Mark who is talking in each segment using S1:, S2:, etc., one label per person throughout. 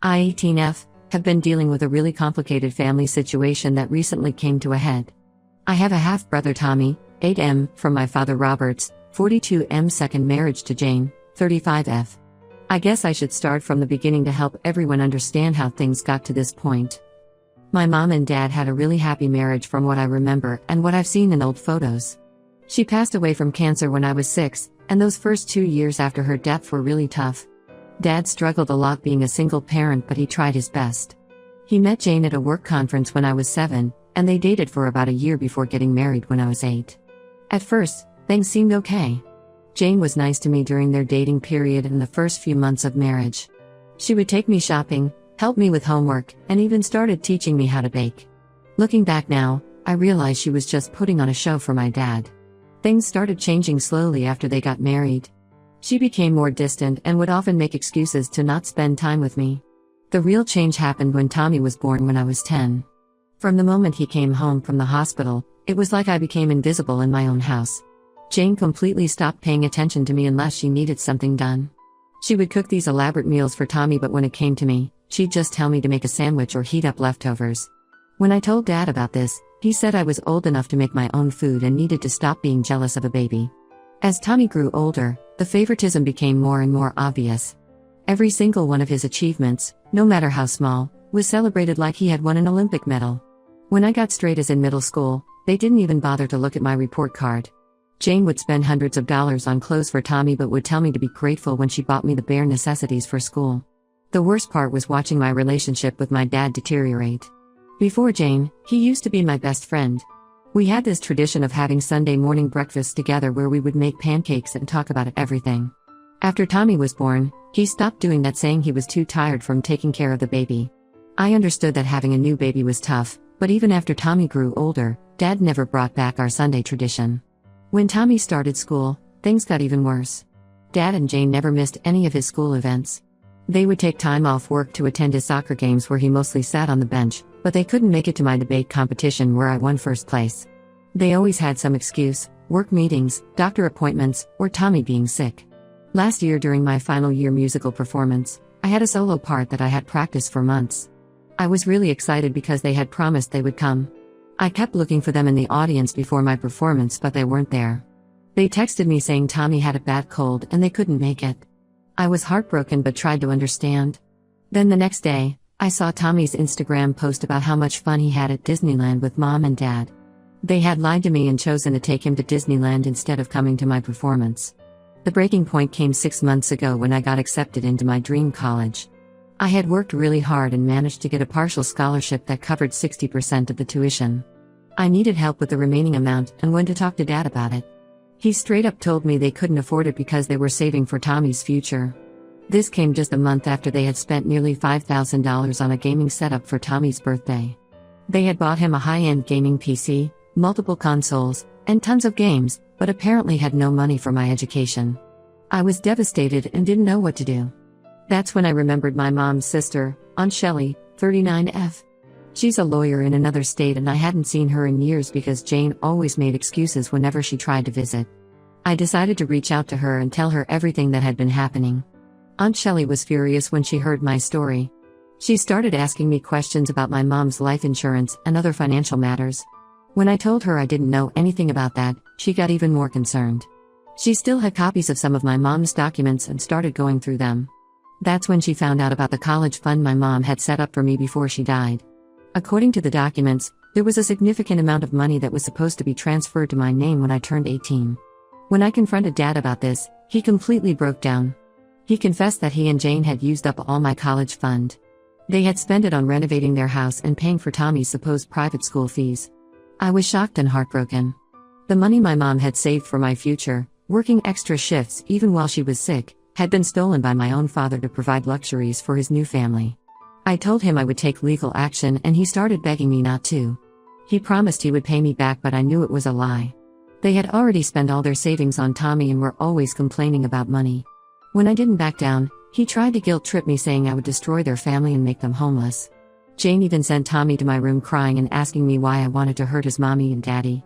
S1: I, 18F, have been dealing with a really complicated family situation that recently came to a head. I have a half-brother Tommy, 8M, from my father Robert's, 42M second marriage to Jane, 35F. I guess I should start from the beginning to help everyone understand how things got to this point. My mom and dad had a really happy marriage from what I remember and what I've seen in old photos. She passed away from cancer when I was 6, and those first 2 years after her death were really tough. Dad struggled a lot being a single parent, but he tried his best. He met Jane at a work conference when I was 7, and they dated for about a year before getting married when I was 8. At first, things seemed okay. Jane was nice to me during their dating period and the first few months of marriage. She would take me shopping, help me with homework, and even started teaching me how to bake. Looking back now, I realize she was just putting on a show for my dad. Things started changing slowly after they got married. She became more distant and would often make excuses to not spend time with me. The real change happened when Tommy was born when I was 10. From the moment he came home from the hospital, it was like I became invisible in my own house. Jane completely stopped paying attention to me unless she needed something done. She would cook these elaborate meals for Tommy, but when it came to me, she'd just tell me to make a sandwich or heat up leftovers. When I told Dad about this, he said I was old enough to make my own food and needed to stop being jealous of a baby. As Tommy grew older, the favoritism became more and more obvious. Every single one of his achievements, no matter how small, was celebrated like he had won an Olympic medal. When I got straight A's in middle school, they didn't even bother to look at my report card. Jane would spend hundreds of dollars on clothes for Tommy but would tell me to be grateful when she bought me the bare necessities for school. The worst part was watching my relationship with my dad deteriorate. Before Jane, he used to be my best friend. We had this tradition of having Sunday morning breakfasts together where we would make pancakes and talk about everything. After Tommy was born, he stopped doing that, saying he was too tired from taking care of the baby. I understood that having a new baby was tough, but even after Tommy grew older, Dad never brought back our Sunday tradition. When Tommy started school, things got even worse. Dad and Jane never missed any of his school events. They would take time off work to attend his soccer games where he mostly sat on the bench, but they couldn't make it to my debate competition where I won first place. They always had some excuse: work meetings, doctor appointments, or Tommy being sick. Last year during my final year musical performance, I had a solo part that I had practiced for months. I was really excited because they had promised they would come. I kept looking for them in the audience before my performance, but they weren't there. They texted me saying Tommy had a bad cold and they couldn't make it. I was heartbroken but tried to understand. Then the next day, I saw Tommy's Instagram post about how much fun he had at Disneyland with Mom and Dad. They had lied to me and chosen to take him to Disneyland instead of coming to my performance. The breaking point came 6 months ago when I got accepted into my dream college. I had worked really hard and managed to get a partial scholarship that covered 60% of the tuition. I needed help with the remaining amount and went to talk to Dad about it. He straight up told me they couldn't afford it because they were saving for Tommy's future. This came just a month after they had spent nearly $5,000 on a gaming setup for Tommy's birthday. They had bought him a high-end gaming PC, multiple consoles, and tons of games, but apparently had no money for my education. I was devastated and didn't know what to do. That's when I remembered my mom's sister, Aunt Shelley, 39F. She's a lawyer in another state and I hadn't seen her in years because Jane always made excuses whenever she tried to visit. I decided to reach out to her and tell her everything that had been happening. Aunt Shelley was furious when she heard my story. She started asking me questions about my mom's life insurance and other financial matters. When I told her I didn't know anything about that, she got even more concerned. She still had copies of some of my mom's documents and started going through them. That's when she found out about the college fund my mom had set up for me before she died. According to the documents, there was a significant amount of money that was supposed to be transferred to my name when I turned 18. When I confronted Dad about this, he completely broke down. He confessed that he and Jane had used up all my college fund. They had spent it on renovating their house and paying for Tommy's supposed private school fees. I was shocked and heartbroken. The money my mom had saved for my future, working extra shifts even while she was sick, had been stolen by my own father to provide luxuries for his new family. I told him I would take legal action and he started begging me not to. He promised he would pay me back, but I knew it was a lie. They had already spent all their savings on Tommy and were always complaining about money. When I didn't back down, he tried to guilt-trip me, saying I would destroy their family and make them homeless. Jane even sent Tommy to my room crying and asking me why I wanted to hurt his mommy and daddy.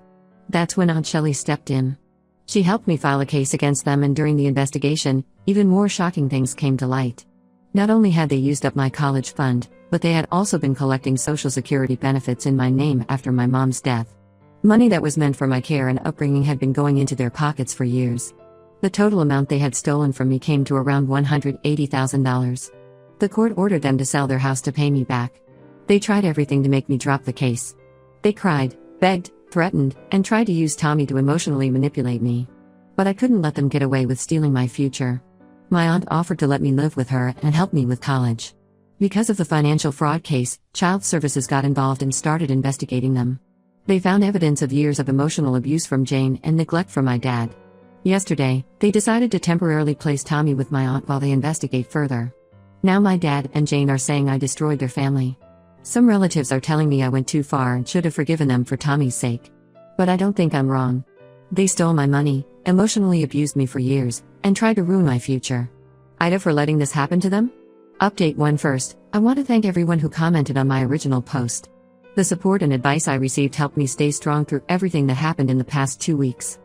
S1: That's when Aunt Shelley stepped in. She helped me file a case against them, and during the investigation, even more shocking things came to light. Not only had they used up my college fund, but they had also been collecting Social Security benefits in my name after my mom's death. Money that was meant for my care and upbringing had been going into their pockets for years. The total amount they had stolen from me came to around $180,000. The court ordered them to sell their house to pay me back. They tried everything to make me drop the case. They cried, begged, threatened, and tried to use Tommy to emotionally manipulate me. But I couldn't let them get away with stealing my future. My aunt offered to let me live with her and help me with college. Because of the financial fraud case, Child Services got involved and started investigating them. They found evidence of years of emotional abuse from Jane and neglect from my dad. Yesterday, they decided to temporarily place Tommy with my aunt while they investigate further. Now my dad and Jane are saying I destroyed their family. Some relatives are telling me I went too far and should have forgiven them for Tommy's sake. But I don't think I'm wrong. They stole my money, emotionally abused me for years, and tried to ruin my future. Ida for letting this happen to them? Update 1 first, I want to thank everyone who commented on my original post. The support and advice I received helped me stay strong through everything that happened in the past 2 weeks.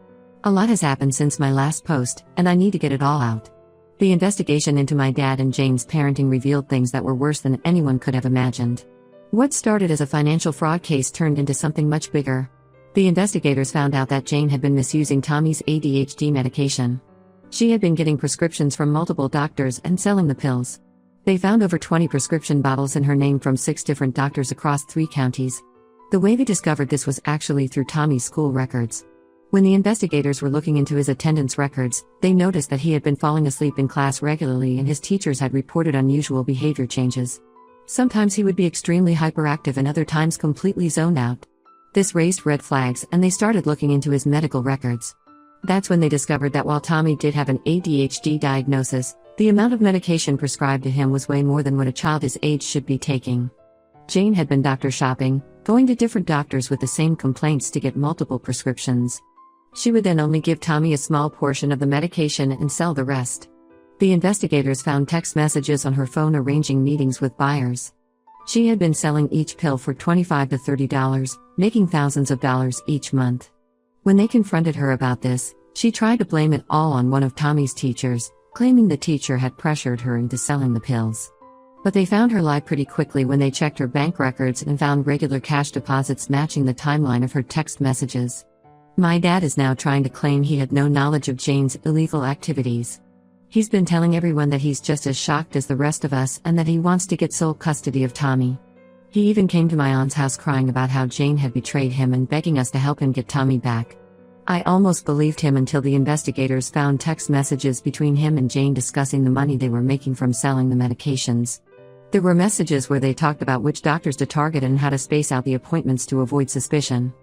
S1: A lot has happened since my last post, and I need to get it all out. The investigation into my dad and Jane's parenting revealed things that were worse than anyone could have imagined. What started as a financial fraud case turned into something much bigger. The investigators found out that Jane had been misusing Tommy's ADHD medication. She had been getting prescriptions from multiple doctors and selling the pills. They found over 20 prescription bottles in her name from 6 different doctors across 3 counties. The way they discovered this was actually through Tommy's school records. When the investigators were looking into his attendance records, they noticed that he had been falling asleep in class regularly and his teachers had reported unusual behavior changes. Sometimes he would be extremely hyperactive and other times completely zoned out. This raised red flags and they started looking into his medical records. That's when they discovered that while Tommy did have an ADHD diagnosis, the amount of medication prescribed to him was way more than what a child his age should be taking. Jane had been doctor shopping, going to different doctors with the same complaints to get multiple prescriptions. She would then only give Tommy a small portion of the medication and sell the rest. The investigators found text messages on her phone arranging meetings with buyers. She had been selling each pill for $25 to $30, making thousands of dollars each month. When they confronted her about this, she tried to blame it all on one of Tommy's teachers, claiming the teacher had pressured her into selling the pills. But they found her lie pretty quickly when they checked her bank records and found regular cash deposits matching the timeline of her text messages. My dad is now trying to claim he had no knowledge of Jane's illegal activities. He's been telling everyone that he's just as shocked as the rest of us and that he wants to get sole custody of Tommy. He even came to my aunt's house crying about how Jane had betrayed him and begging us to help him get Tommy back. I almost believed him until the investigators found text messages between him and Jane discussing the money they were making from selling the medications. There were messages where they talked about which doctors to target and how to space out the appointments to avoid suspicion.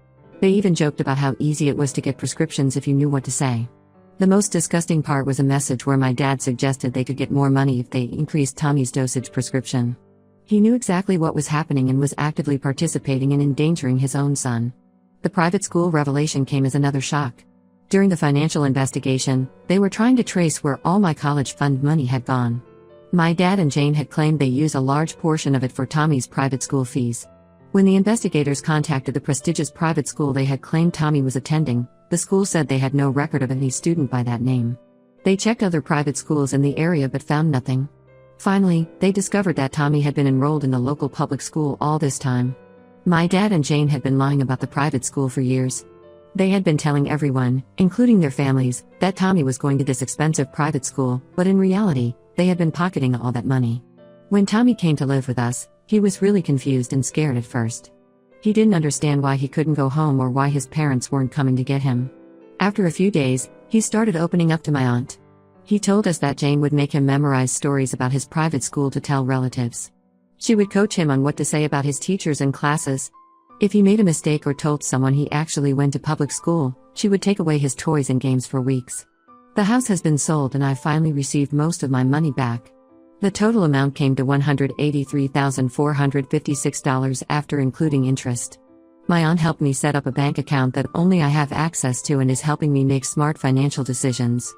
S1: They even joked about how easy it was to get prescriptions if you knew what to say. The most disgusting part was a message where my dad suggested they could get more money if they increased Tommy's dosage prescription. He knew exactly what was happening and was actively participating in endangering his own son. The private school revelation came as another shock. During the financial investigation, they were trying to trace where all my college fund money had gone. My dad and Jane had claimed they used a large portion of it for Tommy's private school fees. When the investigators contacted the prestigious private school they had claimed Tommy was attending, the school said they had no record of any student by that name. They checked other private schools in the area but found nothing. Finally, they discovered that Tommy had been enrolled in the local public school all this time. My dad and Jane had been lying about the private school for years. They had been telling everyone, including their families, that Tommy was going to this expensive private school, but in reality, they had been pocketing all that money. When Tommy came to live with us, he was really confused and scared at first. He didn't understand why he couldn't go home or why his parents weren't coming to get him. After a few days, he started opening up to my aunt. He told us that Jane would make him memorize stories about his private school to tell relatives. She would coach him on what to say about his teachers and classes. If he made a mistake or told someone he actually went to public school, she would take away his toys and games for weeks. The house has been sold and I finally received most of my money back. The total amount came to $183,456 after including interest. My aunt helped me set up a bank account that only I have access to and is helping me make smart financial decisions.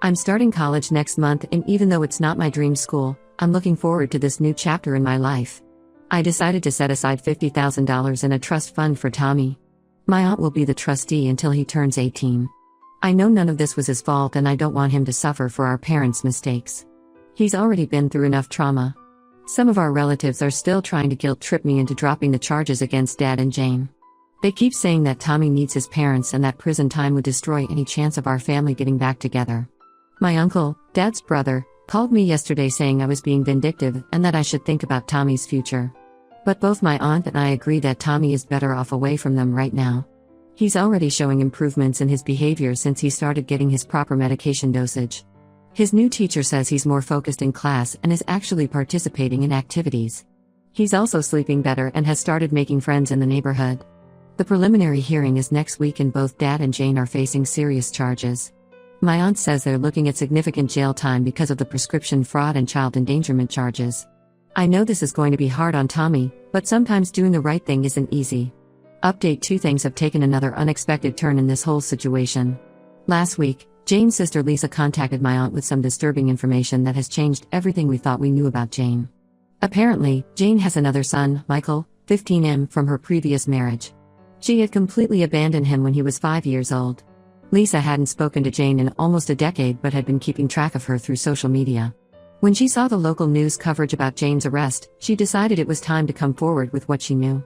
S1: I'm starting college next month and even though it's not my dream school, I'm looking forward to this new chapter in my life. I decided to set aside $50,000 in a trust fund for Tommy. My aunt will be the trustee until he turns 18. I know none of this was his fault and I don't want him to suffer for our parents' mistakes. He's already been through enough trauma. Some of our relatives are still trying to guilt-trip me into dropping the charges against Dad and Jane. They keep saying that Tommy needs his parents and that prison time would destroy any chance of our family getting back together. My uncle, Dad's brother, called me yesterday saying I was being vindictive and that I should think about Tommy's future. But both my aunt and I agree that Tommy is better off away from them right now. He's already showing improvements in his behavior since he started getting his proper medication dosage. His new teacher says he's more focused in class and is actually participating in activities. He's also sleeping better and has started making friends in the neighborhood. The preliminary hearing is next week and both Dad and Jane are facing serious charges. My aunt says they're looking at significant jail time because of the prescription fraud and child endangerment charges. I know this is going to be hard on Tommy, but sometimes doing the right thing isn't easy. Update: 2 things have taken another unexpected turn in this whole situation. Last week, Jane's sister Lisa contacted my aunt with some disturbing information that has changed everything we thought we knew about Jane. Apparently, Jane has another son, Michael, 15M, from her previous marriage. She had completely abandoned him when he was 5 years old. Lisa hadn't spoken to Jane in almost a decade but had been keeping track of her through social media. When she saw the local news coverage about Jane's arrest, she decided it was time to come forward with what she knew.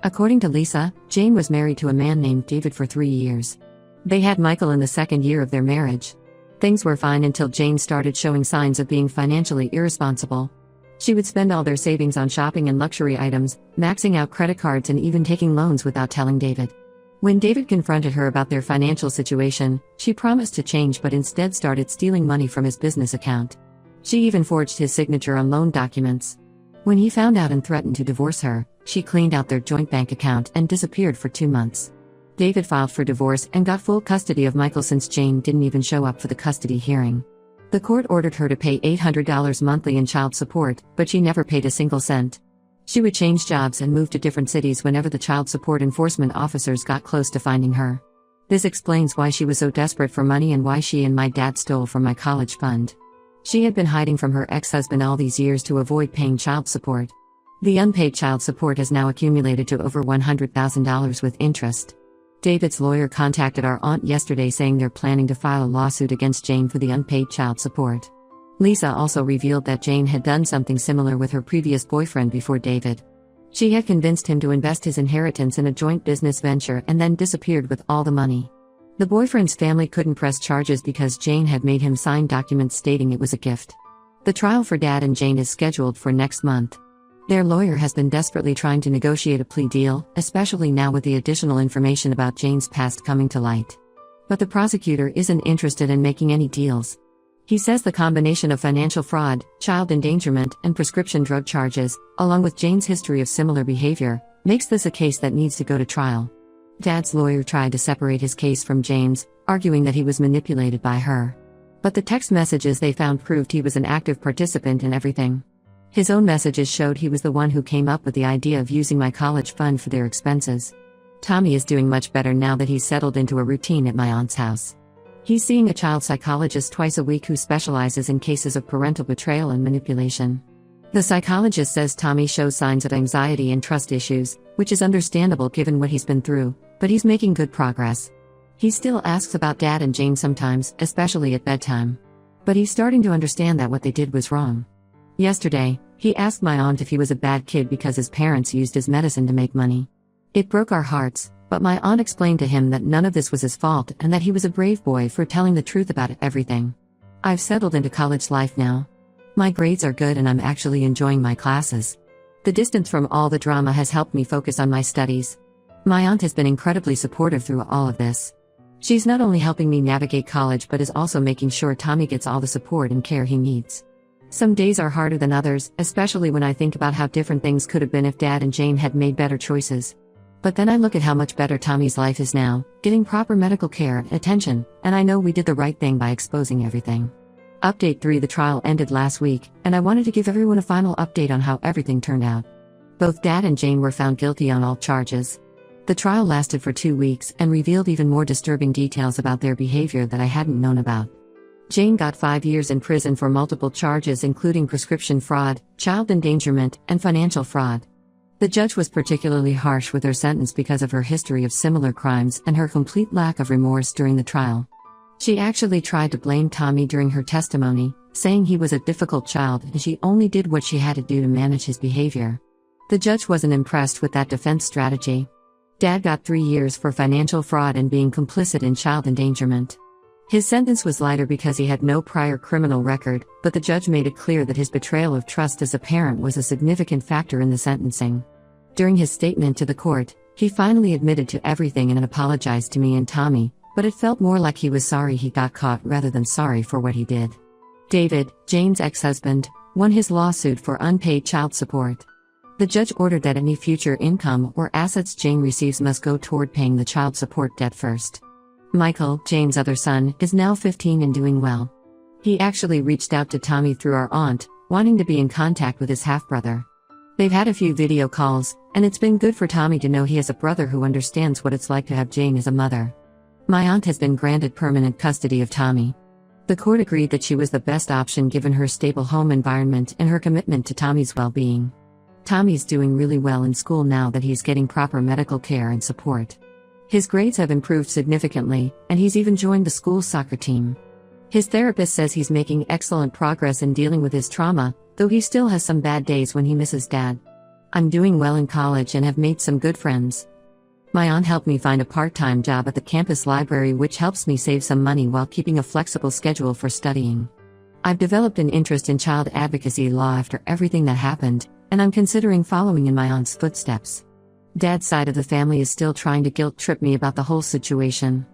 S1: According to Lisa, Jane was married to a man named David for 3 years. They had Michael in the 2nd year of their marriage. Things were fine until Jane started showing signs of being financially irresponsible. She would spend all their savings on shopping and luxury items, maxing out credit cards and even taking loans without telling David. When David confronted her about their financial situation, she promised to change but instead started stealing money from his business account. She even forged his signature on loan documents. When he found out and threatened to divorce her, she cleaned out their joint bank account and disappeared for 2 months. David filed for divorce and got full custody of Michael since Jane didn't even show up for the custody hearing. The court ordered her to pay $800 monthly in child support, but she never paid a single cent. She would change jobs and move to different cities whenever the child support enforcement officers got close to finding her. This explains why she was so desperate for money and why she and my dad stole from my college fund. She had been hiding from her ex-husband all these years to avoid paying child support. The unpaid child support has now accumulated to over $100,000 with interest. David's lawyer contacted our aunt yesterday saying they're planning to file a lawsuit against Jane for the unpaid child support. Lisa also revealed that Jane had done something similar with her previous boyfriend before David. She had convinced him to invest his inheritance in a joint business venture and then disappeared with all the money. The boyfriend's family couldn't press charges because Jane had made him sign documents stating it was a gift. The trial for Dad and Jane is scheduled for next month. Their lawyer has been desperately trying to negotiate a plea deal, especially now with the additional information about Jane's past coming to light. But the prosecutor isn't interested in making any deals. He says the combination of financial fraud, child endangerment, and prescription drug charges, along with Jane's history of similar behavior, makes this a case that needs to go to trial. Dad's lawyer tried to separate his case from Jane's, arguing that he was manipulated by her. But the text messages they found proved he was an active participant in everything. His own messages showed he was the one who came up with the idea of using my college fund for their expenses. Tommy is doing much better now that he's settled into a routine at my aunt's house. He's seeing a child psychologist twice a week who specializes in cases of parental betrayal and manipulation. The psychologist says Tommy shows signs of anxiety and trust issues, which is understandable given what he's been through, but he's making good progress. He still asks about Dad and Jane sometimes, especially at bedtime. But he's starting to understand that what they did was wrong. Yesterday, he asked my aunt if he was a bad kid because his parents used his medicine to make money. It broke our hearts, but my aunt explained to him that none of this was his fault and that he was a brave boy for telling the truth about everything. I've settled into college life now. My grades are good and I'm actually enjoying my classes. The distance from all the drama has helped me focus on my studies. My aunt has been incredibly supportive through all of this. She's not only helping me navigate college but is also making sure Tommy gets all the support and care he needs. Some days are harder than others, especially when I think about how different things could have been if Dad and Jane had made better choices. But then I look at how much better Tommy's life is now, getting proper medical care and attention, and I know we did the right thing by exposing everything. Update 3: The trial ended last week, and I wanted to give everyone a final update on how everything turned out. Both Dad and Jane were found guilty on all charges. The trial lasted for 2 weeks and revealed even more disturbing details about their behavior that I hadn't known about. Jane got 5 years in prison for multiple charges including prescription fraud, child endangerment, and financial fraud. The judge was particularly harsh with her sentence because of her history of similar crimes and her complete lack of remorse during the trial. She actually tried to blame Tommy during her testimony, saying he was a difficult child and she only did what she had to do to manage his behavior. The judge wasn't impressed with that defense strategy. Dad got 3 years for financial fraud and being complicit in child endangerment. His sentence was lighter because he had no prior criminal record, but the judge made it clear that his betrayal of trust as a parent was a significant factor in the sentencing. During his statement to the court, he finally admitted to everything and apologized to me and Tommy, but it felt more like he was sorry he got caught rather than sorry for what he did. David, Jane's ex-husband, won his lawsuit for unpaid child support. The judge ordered that any future income or assets Jane receives must go toward paying the child support debt first. Michael, Jane's other son, is now 15 and doing well. He actually reached out to Tommy through our aunt, wanting to be in contact with his half-brother. They've had a few video calls, and it's been good for Tommy to know he has a brother who understands what it's like to have Jane as a mother. My aunt has been granted permanent custody of Tommy. The court agreed that she was the best option given her stable home environment and her commitment to Tommy's well-being. Tommy's doing really well in school now that he's getting proper medical care and support. His grades have improved significantly, and he's even joined the school's soccer team. His therapist says he's making excellent progress in dealing with his trauma, though he still has some bad days when he misses Dad. I'm doing well in college and have made some good friends. My aunt helped me find a part-time job at the campus library, which helps me save some money while keeping a flexible schedule for studying. I've developed an interest in child advocacy law after everything that happened, and I'm considering following in my aunt's footsteps. Dad's side of the family is still trying to guilt-trip me about the whole situation.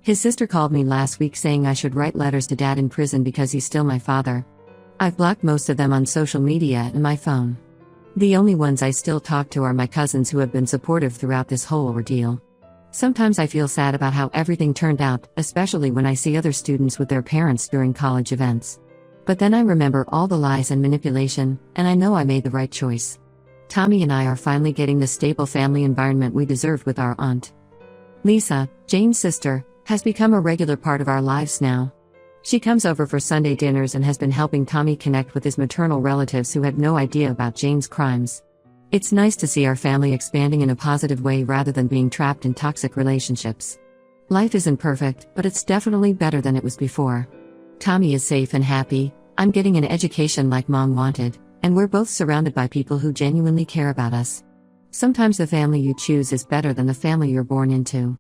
S1: His sister called me last week saying I should write letters to Dad in prison because he's still my father. I've blocked most of them on social media and my phone. The only ones I still talk to are my cousins who have been supportive throughout this whole ordeal. Sometimes I feel sad about how everything turned out, especially when I see other students with their parents during college events. But then I remember all the lies and manipulation, and I know I made the right choice. Tommy and I are finally getting the stable family environment we deserved with our aunt. Lisa, Jane's sister, has become a regular part of our lives now. She comes over for Sunday dinners and has been helping Tommy connect with his maternal relatives who had no idea about Jane's crimes. It's nice to see our family expanding in a positive way rather than being trapped in toxic relationships. Life isn't perfect, but it's definitely better than it was before. Tommy is safe and happy, I'm getting an education like Mom wanted, and we're both surrounded by people who genuinely care about us. Sometimes the family you choose is better than the family you're born into.